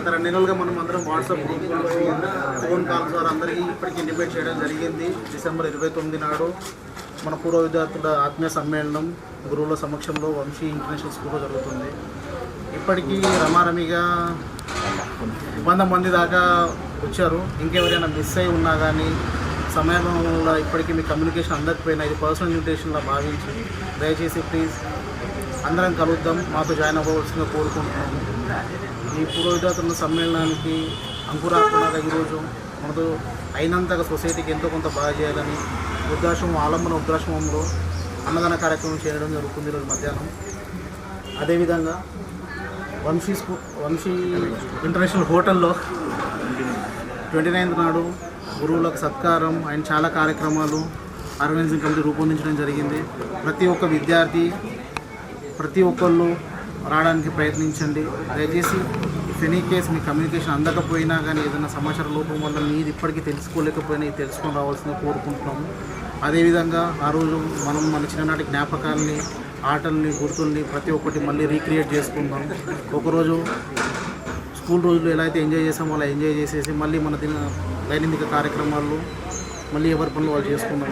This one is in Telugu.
గత 2 నెలలుగా మనం అందరం వాట్సాప్ గ్రూపుల్లో ఫోన్ కాల్స్ ద్వారా అందరికీ ఇప్పటికీ ఇంటిమేట్ చేయడం జరిగింది. డిసెంబర్ 29 నాడు మన పూర్వ విద్యార్థుల ఆత్మీయ సమ్మేళనం గురువుల సమక్షంలో వంశీ ఇంటర్నేషనల్ స్కూల్లో జరుగుతుంది. ఇప్పటికీ రమారమిగా 100 మంది దాకా వచ్చారు. ఇంకెవరైనా మిస్ అయి ఉన్నా కానీ సమయంలో ఇప్పటికీ మీ కమ్యూనికేషన్ అందకపోయినా ఇది పర్సనల్ ఇన్విటేషన్లా భావించి దయచేసి ప్లీజ్ అందరం కలుద్దాం, మాతో జాయిన్ అవ్వవలసిందిగా కోరుకుంటున్నాము. ఈ పూర్వ విద్యార్థుల సమ్మేళనానికి అంకురార్పణగా ఈరోజు మనతో అయినంతగా సొసైటీకి ఎంతో కొంత బాగా చేయాలని వృద్ధాశ్రమం ఆలంబన వృద్ధాశ్రమంలో అన్నదాన కార్యక్రమం చేయడం జరుగుతుంది ఈరోజు మధ్యాహ్నం. అదేవిధంగా వంశీ ఇంటర్నేషనల్ హోటల్లో 29th నాడు గురువులకు సత్కారం అండ్ చాలా కార్యక్రమాలు ఆర్గనైజింగ్ కమిటీ రూపొందించడం జరిగింది. ప్రతి ఒక్క విద్యార్థి ప్రతి ఒక్కళ్ళు రావడానికి ప్రయత్నించండి. దయచేసి ఇఫ్ ఎనీ కేస్ మీ కమ్యూనికేషన్ అందకపోయినా కానీ ఏదైనా సమాచార లోపం వల్ల మీరు ఇప్పటికీ తెలుసుకోలేకపోయినా ఇది తెలుసుకొని రావాల్సిందిగా కోరుకుంటున్నాము. అదేవిధంగా ఆ రోజు మనం మన చిన్ననాటి జ్ఞాపకాలని, ఆటల్ని, గుర్తుల్ని ప్రతి ఒక్కటి మళ్ళీ రీక్రియేట్ చేసుకుందాం. ఒకరోజు స్కూల్ రోజులు ఎలా అయితే ఎంజాయ్ చేసామో అలా ఎంజాయ్ చేసేసి మళ్ళీ మన దైనందిక కార్యక్రమాల్లో మళ్ళీ ఎవరి పనులు వాళ్ళు చేసుకుందాం.